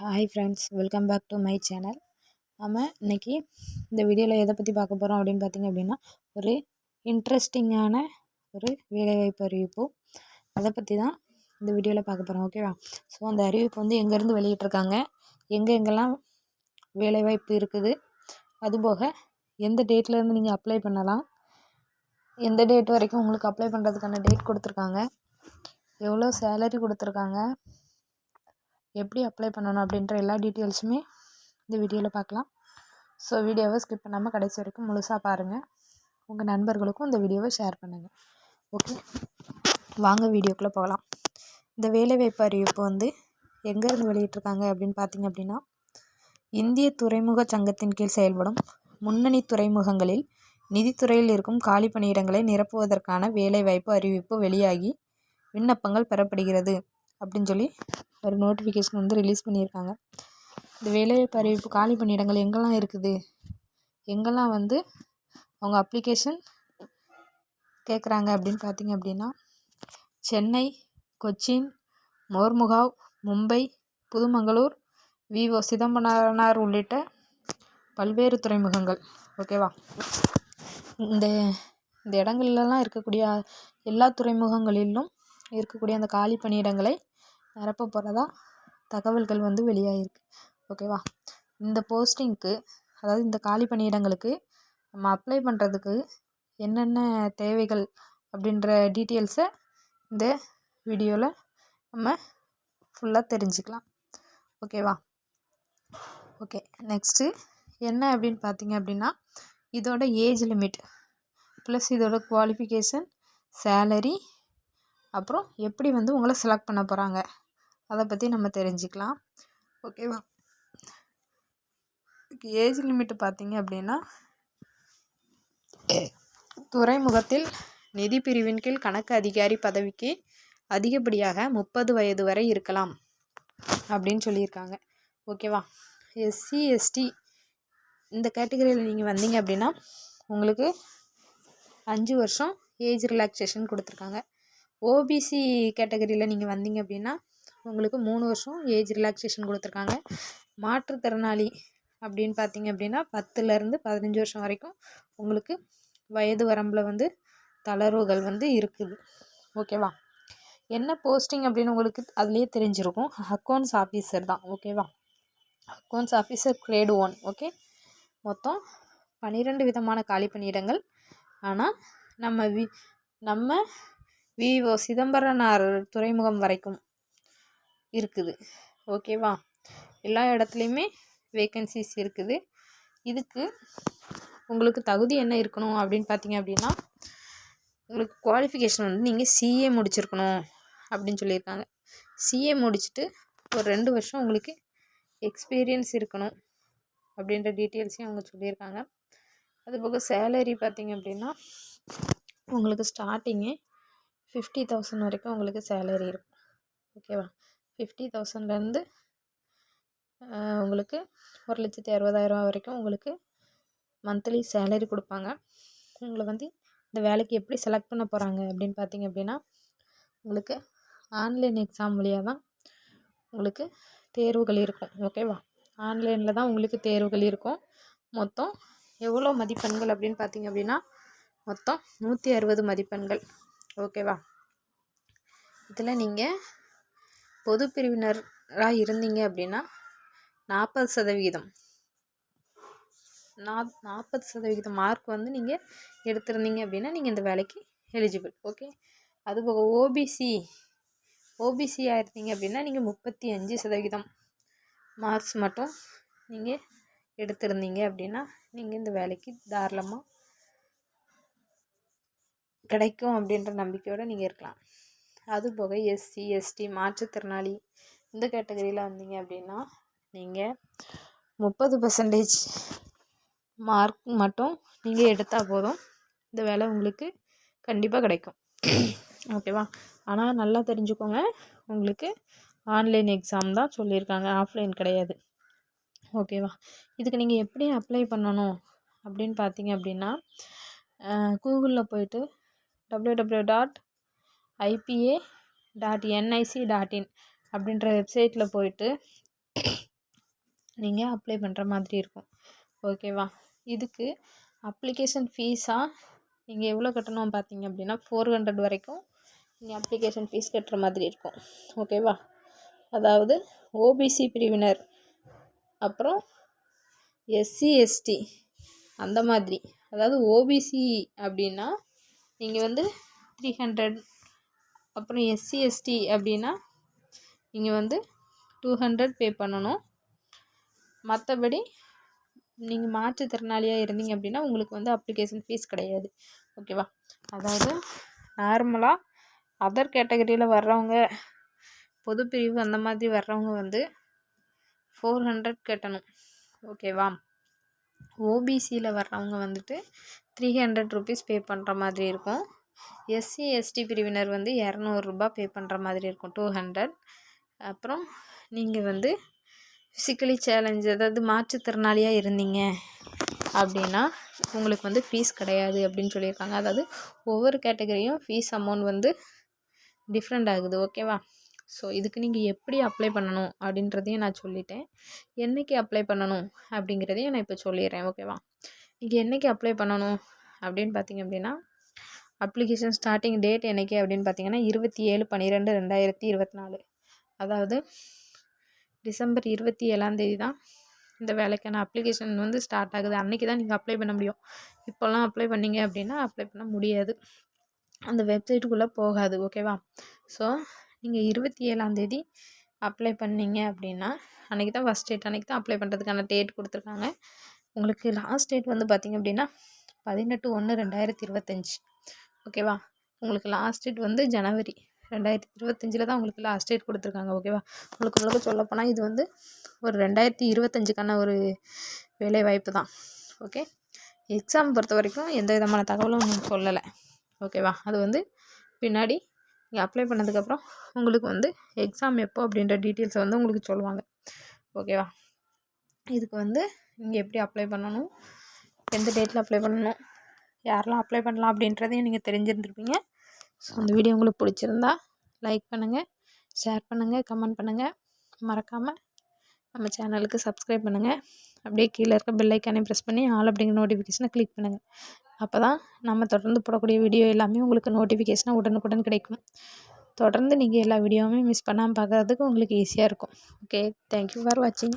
Hi friends, welcome back to my channel. நம்ம இன்றைக்கி இந்த வீடியோவில் எதை பற்றி பார்க்க போகிறோம் அப்படின்னு பார்த்திங்க அப்படின்னா, ஒரு இன்ட்ரெஸ்டிங்கான ஒரு வேலைவாய்ப்பு அறிவிப்பு, அதை பற்றி தான் இந்த வீடியோவில் பார்க்க போகிறோம். ஓகேவா? ஸோ அந்த அறிவிப்பு வந்து எங்கேருந்து வெளியிட்ருக்காங்க, எங்கெங்கெல்லாம் வேலைவாய்ப்பு இருக்குது, அதுபோக எந்த டேட்லேருந்து நீங்கள் அப்ளை பண்ணலாம், எந்த டேட் வரைக்கும் உங்களுக்கு அப்ளை பண்ணுறதுக்கான டேட் கொடுத்துருக்காங்க, எவ்வளோ சேலரி கொடுத்துருக்காங்க, எப்படி அப்ளை பண்ணணும் அப்படின்ற எல்லா டீட்டெயில்ஸுமே இந்த வீடியோவில் பார்க்கலாம். ஸோ வீடியோவை ஸ்கிப் பண்ணாமல் கடைசி வரைக்கும் முழுசாக பாருங்கள். உங்கள் நண்பர்களுக்கும் இந்த வீடியோவை ஷேர் பண்ணுங்கள். ஓகே, வாங்க வீடியோக்குள்ளே போகலாம். இந்த வேலைவாய்ப்பு அறிவிப்பு வந்து எங்கேருந்து வெளியிட்ருக்காங்க அப்படின்னு பார்த்திங்க அப்படின்னா, இந்திய துறைமுக சங்கத்தின் கீழ் செயல்படும் முன்னணி துறைமுகங்களில் நிதித்துறையில் இருக்கும் காலி பணியிடங்களை நிரப்புவதற்கான வேலைவாய்ப்பு அறிவிப்பு வெளியாகி விண்ணப்பங்கள் பெறப்படுகிறது அப்படின்னு சொல்லி ஒரு நோட்டிஃபிகேஷன் வந்து ரிலீஸ் பண்ணியிருக்காங்க. இந்த வேலைவாய்ப்பு அறிவிப்பு காலி பணியிடங்கள் எங்கெல்லாம் இருக்குது, எங்கெல்லாம் வந்து அவங்க அப்ளிகேஷன் கேட்குறாங்க அப்படின்னு பார்த்திங்க அப்படின்னா, சென்னை, கொச்சின், மோர்முகாவ், மும்பை, புதுமங்களூர், விஓ சிதம்பரனார் உள்ளிட்ட பல்வேறு துறைமுகங்கள். ஓகேவா? இந்த இந்த இடங்கள்லாம் இருக்கக்கூடிய எல்லா துறைமுகங்களிலும் இருக்கக்கூடிய அந்த காலி பணியிடங்களை நிரப்ப போகிறதா தகவல்கள் வந்து வெளியாகிருக்கு. ஓகேவா? இந்த போஸ்டிங்க்கு, அதாவது இந்த காலி பணியிடங்களுக்கு நம்ம அப்ளை பண்ணுறதுக்கு என்னென்ன தேவைகள் அப்படின்ற டீட்டெயில்ஸை இந்த வீடியோவில் நம்ம ஃபுல்லாக தெரிஞ்சுக்கலாம். ஓகேவா? ஓகே, நெக்ஸ்ட்டு என்ன அப்படின்னு பார்த்திங்க அப்படின்னா, இதோட ஏஜ் லிமிட் ப்ளஸ் இதோட குவாலிஃபிகேஷன், சேலரி, அப்புறம் எப்படி வந்து உங்களை செலக்ட் பண்ண போகிறாங்க அதை பற்றி நம்ம தெரிஞ்சுக்கலாம். ஓகேவா? ஏஜ் லிமிட்டு பார்த்திங்க அப்படின்னா, துறைமுகத்தில் நிதி பிரிவின் கீழ் கணக்கு அதிகாரி பதவிக்கு அதிகப்படியாக 30 வயது வரை இருக்கலாம் அப்படின்னு சொல்லியிருக்காங்க. ஓகேவா? எஸ்சி எஸ்டி இந்த கேட்டகரியில் நீங்கள் வந்தீங்க அப்படின்னா உங்களுக்கு 5 வருஷம் ஏஜ் ரிலாக்ஸேஷன் கொடுத்துருக்காங்க. ஓபிசி கேட்டகரியில் நீங்கள் வந்தீங்க அப்படின்னா உங்களுக்கு 3 வருஷம் ஏஜ் ரிலாக்ஸேஷன் கொடுத்துருக்காங்க. மாற்றுத்திறனாளி அப்படின்னு பார்த்திங்க அப்படின்னா 10லேருந்து 15 வருஷம் வரைக்கும் உங்களுக்கு வயது வரம்பில் வந்து தளர்வுகள் வந்து இருக்குது. ஓகேவா? என்ன போஸ்டிங் அப்படின்னு உங்களுக்கு அதுலேயே தெரிஞ்சிருக்கும். அக்கௌண்ட்ஸ் ஆஃபீஸர் தான். ஓகேவா? Accounts officer grade 1. ஓகே, மொத்தம் 12 விதமான காலி பணியிடங்கள். ஆனால் நம்ம விஓ சிதம்பரனார் துறைமுகம் வரைக்கும் இருக்குது. ஓகேவா? எல்லா இடத்துலையுமே வேக்கன்சிஸ் இருக்குது. இதுக்கு உங்களுக்கு தகுதி என்ன இருக்கணும் அப்படின்னு பார்த்திங்க அப்படின்னா, உங்களுக்கு குவாலிஃபிகேஷன் வந்து நீங்கள் சிஏ முடிச்சிருக்கணும் அப்படின்னு சொல்லியிருக்காங்க. சிஏ முடிச்சுட்டு ஒரு 2 வருஷம் உங்களுக்கு எக்ஸ்பீரியன்ஸ் இருக்கணும் அப்படின்ற டீட்டெயில்ஸையும் அவங்க சொல்லியிருக்காங்க. அதுபோக சேலரி பார்த்திங்க அப்படின்னா உங்களுக்கு ஸ்டார்டிங்கே 50,000 வரைக்கும் உங்களுக்கு சேலரி இருக்கும். ஓகேவா? 50,000லேருந்து உங்களுக்கு 1,60,000 வரைக்கும் உங்களுக்கு மந்த்லி சேலரி கொடுப்பாங்க. உங்களை வந்து இந்த வேலைக்கு எப்படி செலக்ட் பண்ண போகிறாங்க அப்படின்னு பார்த்திங்க அப்படின்னா, உங்களுக்கு ஆன்லைன் எக்ஸாம் வழியாக தான் உங்களுக்கு தேர்வுகள் இருக்கும். ஓகேவா? ஆன்லைனில் தான் உங்களுக்கு தேர்வுகள் இருக்கும். மொத்தம் எவ்வளோ மதிப்பெண்கள் அப்படின்னு பார்த்திங்க அப்படின்னா மொத்தம் 160 மதிப்பெண்கள். ஓகேவா? இதில் நீங்கள் பொது பிரிவினராக இருந்தீங்க அப்படின்னா 40% மார்க் வந்து நீங்கள் எடுத்திருந்தீங்க அப்படின்னா நீங்கள் இந்த வேலைக்கு எலிஜிபிள். ஓகே, அதுபோக ஓபிசியாக இருந்தீங்க அப்படின்னா நீங்கள் 35% மார்க்ஸ் மட்டும் நீங்கள் எடுத்திருந்தீங்க அப்படின்னா நீங்கள் இந்த வேலைக்கு தாராளமாக கிடைக்கும் அப்படின்ற நம்பிக்கையோடு நீங்கள் இருக்கலாம். அதுபோக எஸ்சி எஸ்டி மாற்றுத்திறனாளி இந்த கேட்டகரியில் வந்தீங்க அப்படின்னா நீங்கள் 30% மார்க் மட்டும் நீங்கள் எடுத்தால் போதும், இந்த வேலை உங்களுக்கு கண்டிப்பாக கிடைக்கும். ஓகேவா? ஆனால் நல்லா தெரிஞ்சுக்கோங்க, உங்களுக்கு ஆன்லைன் எக்ஸாம் தான் சொல்லியிருக்காங்க, ஆஃப்லைன் கிடையாது. ஓகேவா? இதுக்கு நீங்கள் எப்படி அப்ளை பண்ணணும் அப்படின்னு பார்த்தீங்க அப்படின்னா, கூகுளில் போய்ட்டு www.ipa.nic.in அப்படின்ற வெப்சைட்டில் போய்ட்டு நீங்கள் அப்ளை பண்ணுற மாதிரி இருக்கும். ஓகேவா? இதுக்கு அப்ளிகேஷன் ஃபீஸாக நீங்கள் எவ்வளோ கட்டணும் பார்த்தீங்க அப்படின்னா 400 வரைக்கும் நீங்கள் அப்ளிகேஷன் ஃபீஸ் கட்டுற மாதிரி இருக்கும். ஓகேவா? அதாவது ஓபிசி பிரிவினர், அப்புறம் எஸ்சி எஸ்டி அந்த மாதிரி. அதாவது ஓபிசி அப்படின்னா நீங்கள் வந்து 300, அப்புறம் எஸ்சி எஸ்டி அப்படின்னா நீங்கள் வந்து 200 பே பண்ணணும். மற்றபடி நீங்கள் மாற்றுத்திறனாளியாக இருந்தீங்க அப்படின்னா உங்களுக்கு வந்து அப்ளிகேஷன் ஃபீஸ் கிடையாது. ஓகேவா? அதாவது நார்மலாக அதர் கேட்டகரியில் வர்றவங்க, பொதுப்பிரிவு அந்த மாதிரி வர்றவங்க வந்து 400 கட்டணும். ஓகேவா? ஓபிசியில் வர்றவங்க வந்துட்டு 300 ருபீஸ் பே பண்ணுற மாதிரி இருக்கும். எஸ்சி எஸ்டி பிரிவினர் வந்து 200 ரூபாய் பே பண்ணுற மாதிரி இருக்கும், 200. அப்புறம் நீங்கள் வந்து ஃபிசிக்கலி சேலஞ்ச், அதாவது மாற்றுத்திறனாளியாக இருந்தீங்க அப்படின்னா உங்களுக்கு வந்து ஃபீஸ் கிடையாது அப்படின்னு சொல்லியிருக்காங்க. அதாவது ஒவ்வொரு கேட்டகரியும் ஃபீஸ் அமௌண்ட் வந்து டிஃப்ரெண்ட் ஆகுது. ஓகேவா? ஸோ இதுக்கு நீங்கள் எப்படி அப்ளை பண்ணணும் அப்படின்றதையும் நான் சொல்லிட்டேன். என்றைக்கு அப்ளை பண்ணணும் அப்படிங்கிறதையும் நான் இப்போ சொல்லிடுறேன். ஓகேவா? நீங்கள் என்றைக்கு அப்ளை பண்ணணும் அப்படின்னு பார்த்தீங்க அப்படின்னா, அப்ளிகேஷன் ஸ்டார்டிங் டேட் என்றைக்கு அப்படின்னு பார்த்தீங்கன்னா 27/12/2024. அதாவது டிசம்பர் 27 தான் இந்த வேலைக்கான அப்ளிகேஷன் வந்து ஸ்டார்ட் ஆகுது. அன்றைக்கி தான் நீங்கள் அப்ளை பண்ண முடியும். இப்போல்லாம் அப்ளை பண்ணிங்க அப்படின்னா அப்ளை பண்ண முடியாது, அந்த வெப்சைட்டுக்குள்ளே போகாது. ஓகேவா? ஸோ நீங்கள் 27 அப்ளை பண்ணிங்க அப்படின்னா அன்றைக்கி தான் ஃபஸ்ட் டேட், அன்றைக்கி தான் அப்ளை பண்ணுறதுக்கான டேட் கொடுத்துருக்காங்க. உங்களுக்கு லாஸ்ட் டேட் வந்து பார்த்திங்க அப்படின்னா 18/1/2025. ஓகேவா? உங்களுக்கு லாஸ்ட் டேட் வந்து ஜனவரி 2025 தான் உங்களுக்கு லாஸ்ட் டேட் கொடுத்துருக்காங்க. ஓகேவா? உங்களுக்கு சொல்லப்போனால் இது வந்து ஒரு 2025க்கான ஒரு வேலைவாய்ப்பு தான். ஓகே, எக்ஸாம் பொறுத்த வரைக்கும் எந்த விதமான தகவலும் உங்களுக்கு சொல்லலை. ஓகேவா? அது வந்து பின்னாடி நீங்கள் அப்ளை பண்ணதுக்கப்புறம் உங்களுக்கு வந்து எக்ஸாம் எப்போ அப்படின்ற டீட்டெயில்ஸை வந்து உங்களுக்கு சொல்லுவாங்க. ஓகேவா? இதுக்கு வந்து நீங்கள் எப்படி அப்ளை பண்ணணும், எந்த டேட்டில் அப்ளை பண்ணணும், யாரெல்லாம் அப்ளை பண்ணலாம் அப்படின்றதையும் நீங்கள் தெரிஞ்சிருந்துருப்பீங்க. ஸோ அந்த வீடியோ உங்களுக்கு பிடிச்சிருந்தா லைக் பண்ணுங்கள், ஷேர் பண்ணுங்கள், கமெண்ட் பண்ணுங்கள். மறக்காமல் நம்ம சேனலுக்கு சப்ஸ்கிரைப் பண்ணுங்கள். அப்படியே கீழே இருக்க பெல் ஐக்கானே ப்ரெஸ் பண்ணி ஆல் அப்படிங்கிற நோட்டிஃபிகேஷனை கிளிக் பண்ணுங்கள். அப்போ தான் நம்ம தொடர்ந்து போடக்கூடிய வீடியோ எல்லாமே உங்களுக்கு நோட்டிஃபிகேஷனாக உடனுக்குடன் கிடைக்கும். தொடர்ந்து நீங்கள் எல்லா வீடியோவுமே மிஸ் பண்ணாமல் பார்க்குறதுக்கு உங்களுக்கு ஈஸியாக இருக்கும். ஓகே, தேங்க்யூ ஃபார் வாட்சிங்.